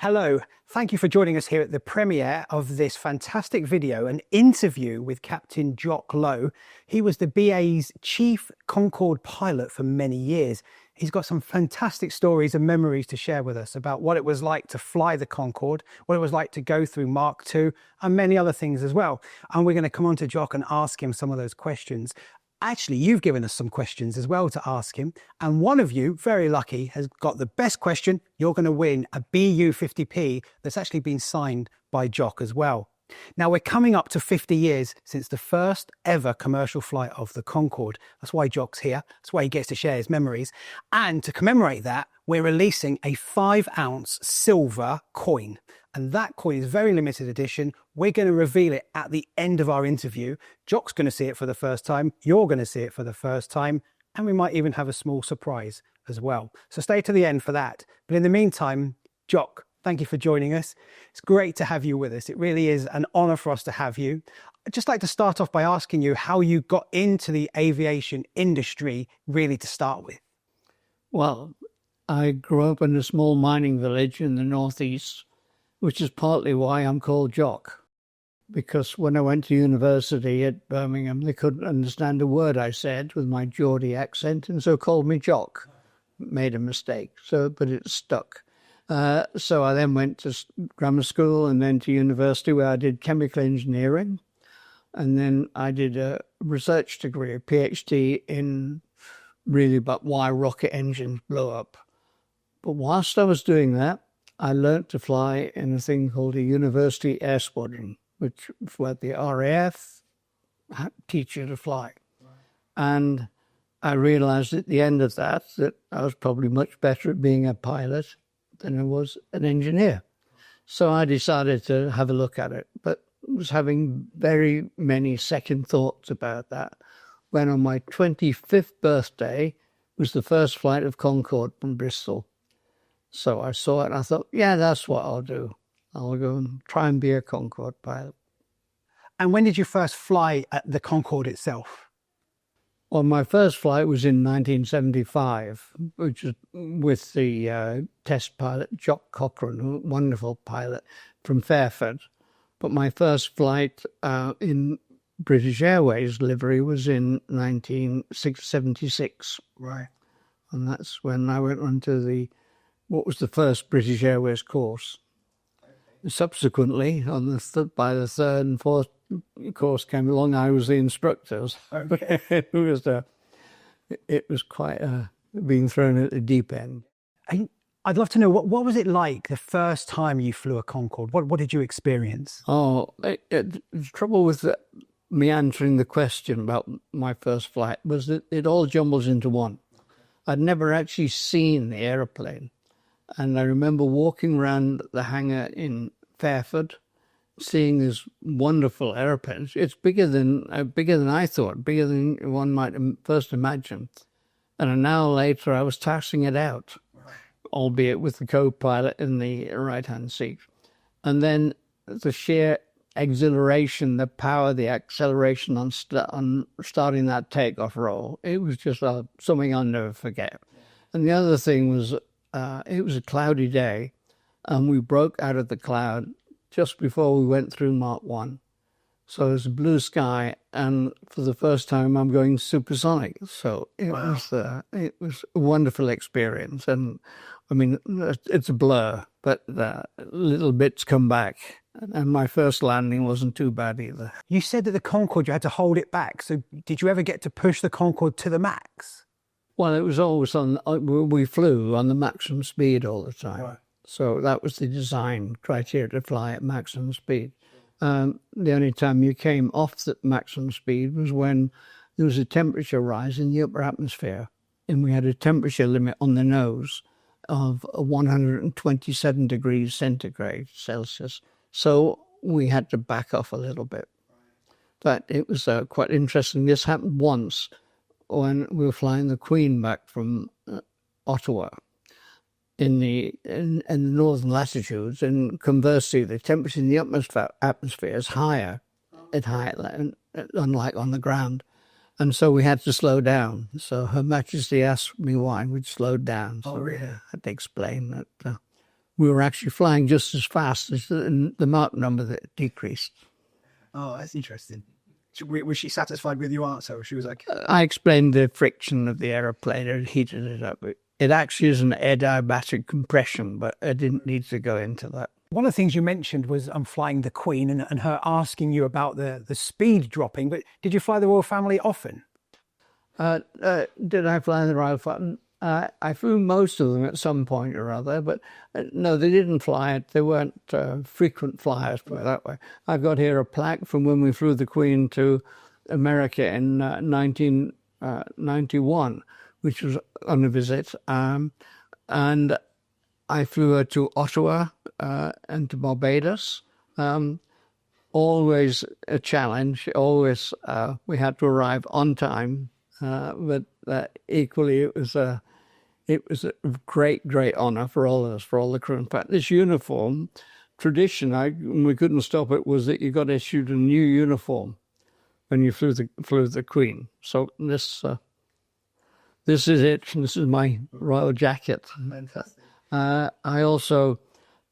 Hello, thank you for joining us here at the premiere of this fantastic video, an interview with Captain Jock Lowe. He was the BA's chief Concorde pilot for many years. He's got some fantastic stories and memories to share with us about what it was like to fly the Concorde, what it was like to go through Mark II, and many other things as well. And we're going to come on to Jock and ask him some of those questions. Actually, you've given us some questions as well to ask him. And one of you, very lucky, has got the best question. You're going to win a BU50P that's actually been signed by Jock as well. Now, we're coming up to 50 years since the first ever commercial flight of the Concorde. That's why Jock's here. That's why he gets to share his memories. And to commemorate that, we're releasing a 5-ounce silver coin. And that coin is very limited edition. We're going to reveal it at the end of our interview. Jock's going to see it for the first time. You're going to see it for the first time. And we might even have a small surprise as well. So stay to the end for that. But in the meantime, Jock, thank you for joining us. It's great to have you with us. It really is an honor for us to have you. I'd just like to start off by asking you how you got into the aviation industry, really, to start with. Well, I grew up in a small mining village in the northeast, which is partly why I'm called Jock. Because when I went to university at Birmingham, they couldn't understand a word I said with my Geordie accent, and so called me Jock. Made a mistake, but it stuck. So I then went to grammar school and then to university, where I did chemical engineering. And then I did a research degree, a PhD in really about why rocket engines blow up. But whilst I was doing that, I learnt to fly in a thing called a university air squadron, which where the RAF teach you to fly. Right. And I realized at the end of that I was probably much better at being a pilot than I was an engineer. So I decided to have a look at it, but was having very many second thoughts about that when on my 25th birthday was the first flight of Concorde from Bristol. So I saw it and I thought, yeah, that's what I'll do. I'll go and try and be a Concorde pilot. And when did you first fly at the Concorde itself? Well, my first flight was in 1975, which was with the test pilot, Jock Cochrane, a wonderful pilot from Fairford. But my first flight in British Airways livery was in 1976. Right. And that's when I went on to what was the first British Airways course. Okay. Subsequently, by the third and fourth course came along, I was the instructor. Okay. it was quite being thrown at the deep end. I'd love to know, what was it like the first time you flew a Concorde? What did you experience? Oh, the trouble with me answering the question about my first flight was that it all jumbles into one. I'd never actually seen the aeroplane. And I remember walking around the hangar in Fairford, seeing this wonderful aeroplane. It's bigger than I thought, bigger than one might first imagine. And an hour later, I was taxiing it out, albeit with the co-pilot in the right-hand seat. And then the sheer exhilaration, the power, the acceleration on starting that takeoff roll, it was just something I'll never forget. And the other thing was, it was a cloudy day, and we broke out of the cloud just before we went through Mark I. So there's a blue sky, and for the first time, I'm going supersonic. So it was a wonderful experience. And I mean, it's a blur, but little bits come back. And my first landing wasn't too bad either. You said that the Concorde, you had to hold it back. So did you ever get to push the Concorde to the max? Well, it was always we flew on the maximum speed all the time. Right. So that was the design criteria, to fly at maximum speed. The only time you came off the maximum speed was when there was a temperature rise in the upper atmosphere, and we had a temperature limit on the nose of 127 degrees centigrade Celsius. So we had to back off a little bit. But it was quite interesting. This happened once when we were flying the Queen back from Ottawa in the northern latitudes, and conversely, the temperature in the atmosphere is higher unlike on the ground. And so we had to slow down. So Her Majesty asked me why we'd slowed down. So I had to explain that we were actually flying just as fast as the Mach number that decreased. Oh, that's interesting. Was she satisfied with your answer? Or she was like, I explained the friction of the aeroplane. It heated it up. It actually is an adiabatic compression, but I didn't need to go into that. one of the things you mentioned was flying the Queen and her asking you about the speed dropping. But did you fly the royal family often? Did I fly the royal family? I flew most of them at some point or other, but no, they didn't fly it. They weren't frequent flyers, put it that way. I've got here a plaque from when we flew the Queen to America in 1991, which was on a visit. And I flew her to Ottawa and to Barbados. Always a challenge. Always we had to arrive on time, but equally it was a great honour for all of us, for all the crew. In fact, this uniform tradition, we couldn't stop it, was that you got issued a new uniform when you flew the Queen. So this is it. This is my royal jacket. Fantastic.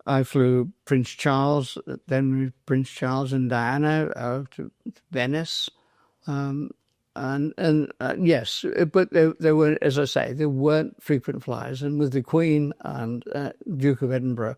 I flew Prince Charles, then Prince Charles and Diana to Venice. Yes, but there were, as I say, there weren't frequent flyers. And with the Queen and Duke of Edinburgh,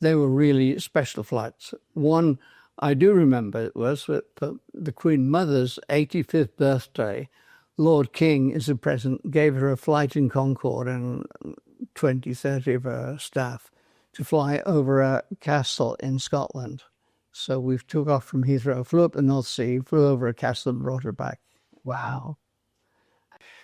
they were really special flights. One I do remember was that the Queen Mother's 85th birthday, Lord King, as a present, gave her a flight in Concorde and 20, 30 of her staff to fly over a castle in Scotland. So we took off from Heathrow, flew up the North Sea, flew over a castle and brought her back. Wow.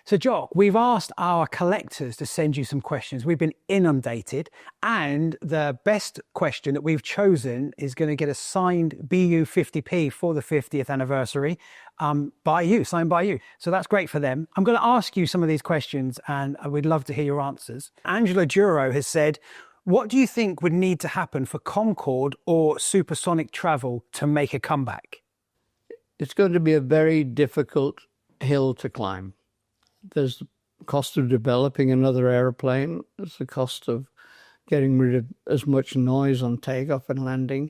So, Jock, we've asked our collectors to send you some questions. We've been inundated, and the best question that we've chosen is going to get a signed BU50P for the 50th anniversary by you, signed by you. So that's great for them. I'm going to ask you some of these questions, and we'd love to hear your answers. Angela Duro has said, what do you think would need to happen for Concorde or supersonic travel to make a comeback? It's going to be a very difficult hill to climb. There's the cost of developing another aeroplane. There's the cost of getting rid of as much noise on takeoff and landing.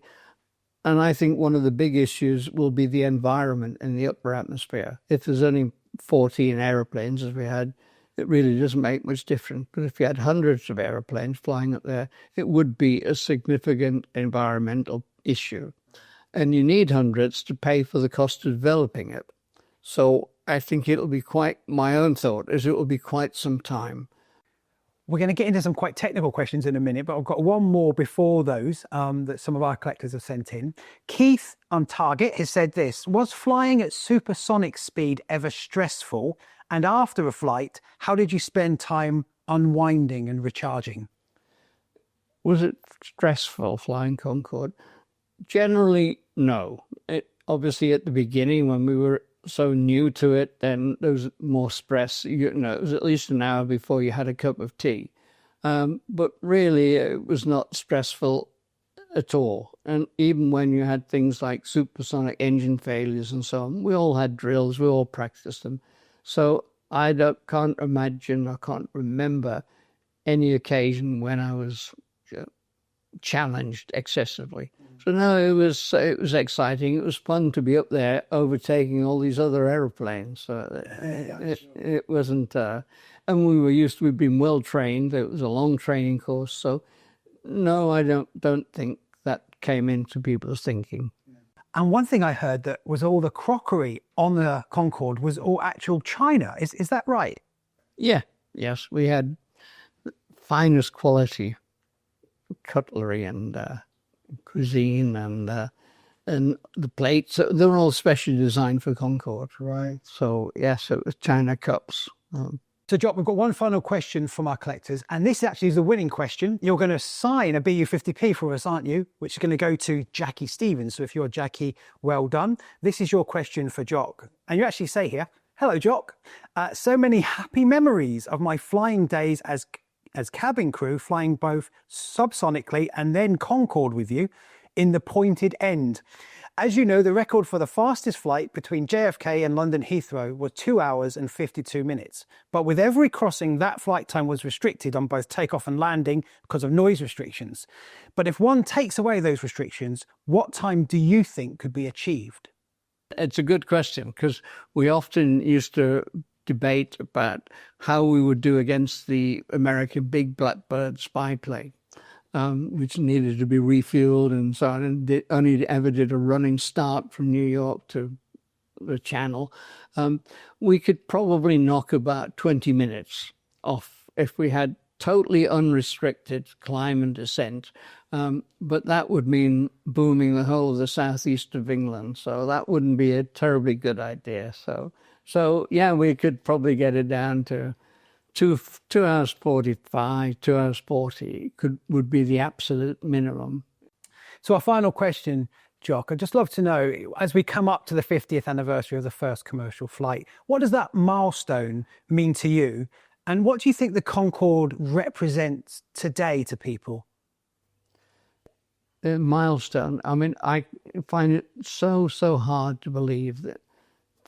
And I think one of the big issues will be the environment in the upper atmosphere. If there's only 14 aeroplanes, as we had, it really doesn't make much difference. But if you had hundreds of aeroplanes flying up there, it would be a significant environmental issue. And you need hundreds to pay for the cost of developing it. So I think it'll be my own thought is it will be quite some time. We're going to get into some quite technical questions in a minute, but I've got one more before those that some of our collectors have sent in. Keith on Target has said this: was flying at supersonic speed ever stressful? And after a flight, how did you spend time unwinding and recharging? Was it stressful flying Concorde? Generally, no. Obviously, at the beginning, when we were so new to it, then there was more stress. It was at least an hour before you had a cup of tea. But really, it was not stressful at all. And even when you had things like supersonic engine failures and so on, we all had drills, we all practiced them. So I can't imagine, I can't remember any occasion when I was challenged excessively. So no, it was exciting. It was fun to be up there overtaking all these other aeroplanes. So it wasn't, and we'd been well trained. It was a long training course. So no, I don't think that came into people's thinking. And one thing I heard that was all the crockery on the Concorde was all actual china. Is that right? Yeah. Yes, we had finest quality cutlery and cuisine and the plates. They were all specially designed for Concorde. Right. So yes, it was china cups. So, Jock, we've got one final question from our collectors, and this actually is the winning question. You're going to sign a BU50P for us, aren't you? Which is going to go to Jackie Stevens. So if you're Jackie, well done. This is your question for Jock. And you actually say here, hello, Jock. So many happy memories of my flying days as cabin crew, flying both subsonically and then Concorde with you in the pointed end. As you know, the record for the fastest flight between JFK and London Heathrow was 2 hours and 52 minutes. But with every crossing, that flight time was restricted on both takeoff and landing because of noise restrictions. But if one takes away those restrictions, what time do you think could be achieved? It's a good question, because we often used to debate about how we would do against the American Big Blackbird spy plane, which needed to be refueled and so on, and only ever did a running start from New York to the Channel. We could probably knock about 20 minutes off if we had totally unrestricted climb and descent. But that would mean booming the whole of the southeast of England. So that wouldn't be a terribly good idea. So yeah, we could probably get it down to 2 hours 45, 2 hours 40 would be the absolute minimum. So our final question, Jock, I'd just love to know, as we come up to the 50th anniversary of the first commercial flight, what does that milestone mean to you? And what do you think the Concorde represents today to people? A milestone. I mean, I find it so hard to believe that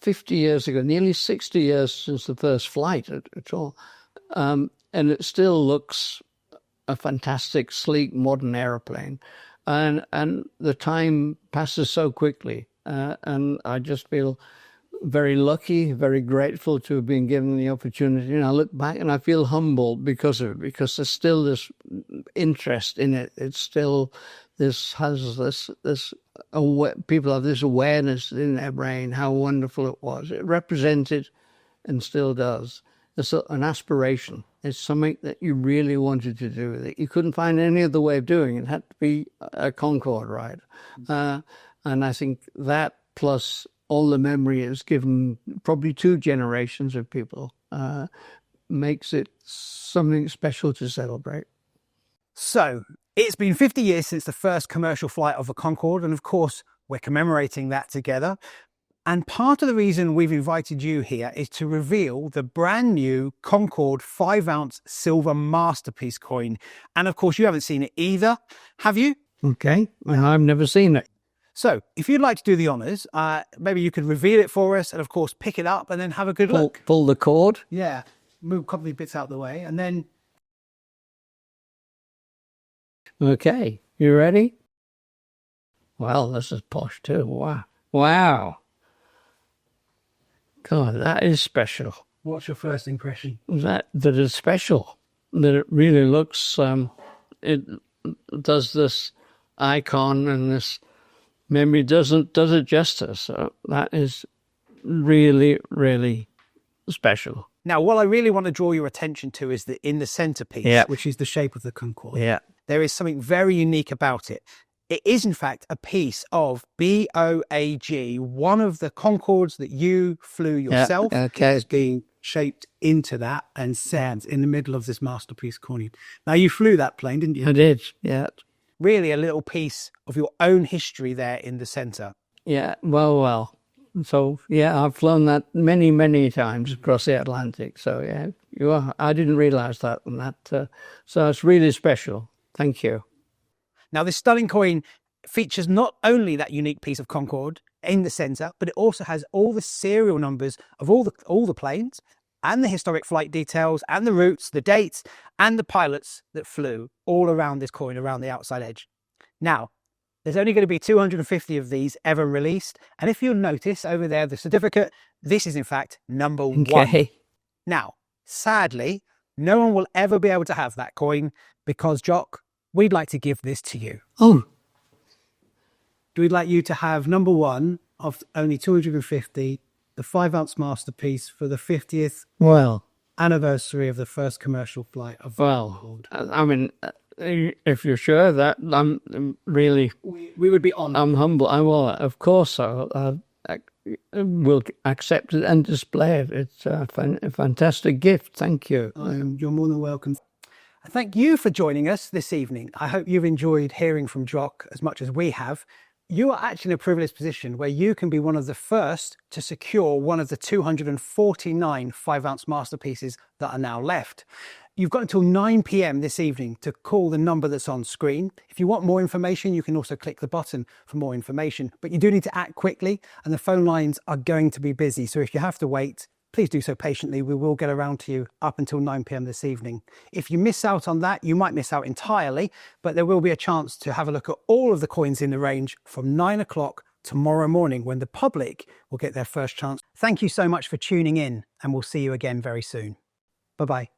50 years ago, nearly 60 years since the first flight at all, and it still looks a fantastic, sleek, modern aeroplane. And the time passes so quickly. And I just feel very lucky, very grateful to have been given the opportunity. And I look back and I feel humbled because of it, because there's still this interest in it. It's still people have this awareness in their brain how wonderful it was. It represented, and still does, it's an aspiration. It's something that you really wanted to do, that you couldn't find any other way of doing. It had to be a Concorde ride. And I think that, plus all the memory it's given probably 2 generations of people, makes it something special to celebrate. So it's been 50 years since the first commercial flight of a Concorde, and of course we're commemorating that together. And part of the reason we've invited you here is to reveal the brand new Concorde 5-ounce silver masterpiece coin. And of course you haven't seen it either, have you? Okay, well, I've never seen it. So if you'd like to do the honours, maybe you could reveal it for us and of course pick it up and then have a good look. Pull the cord? Yeah, move a couple of bits out of the way and then... Okay, you ready? Well, this is posh too. Wow. God, that is special. What's your first impression? That is special. That it really looks, it does this icon and this memory does it justice. So that is really, really special. Now, what I really want to draw your attention to is that in the centerpiece, which is the shape of the Concorde, there is something very unique about it. It is, in fact, a piece of BOAG, one of the Concordes that you flew yourself. Okay. Is being shaped into that and stands in the middle of this masterpiece coin. Now, you flew that plane, didn't you? I did, yeah. Really a little piece of your own history there in the center. Yeah, well. So, yeah, I've flown that many, many times across the Atlantic. So, yeah, I didn't realize that. So it's really special. Thank you. Now, this stunning coin features not only that unique piece of Concorde in the center, but it also has all the serial numbers of all the planes and the historic flight details and the routes, the dates, and the pilots that flew all around this coin, around the outside edge. Now, there's only going to be 250 of these ever released. And if you'll notice over there, the certificate, this is in fact number 1. Now, sadly, no one will ever be able to have that coin because, Jock, we'd like to give this to you. Oh. We'd like you to have number 1 of only 250, the 5-ounce masterpiece for the 50th anniversary of the first commercial flight of Concorde. I mean, if you're sure that, I'm really... We would be honored. I'm humble. I will, of course so. We'll accept it and display it. It's a fantastic gift. Thank you. You're more than welcome. Thank you for joining us this evening. I hope you've enjoyed hearing from Jock as much as we have. You are actually in a privileged position where you can be one of the first to secure one of the 249 5-ounce masterpieces that are now left. You've got until 9 p.m. this evening to call the number that's on screen. If you want more information, you can also click the button for more information, but you do need to act quickly and the phone lines are going to be busy. So if you have to wait, please do so patiently. We will get around to you up until 9 p.m. this evening. If you miss out on that, you might miss out entirely, but there will be a chance to have a look at all of the coins in the range from 9 o'clock tomorrow morning when the public will get their first chance. Thank you so much for tuning in, and we'll see you again very soon. Bye-bye.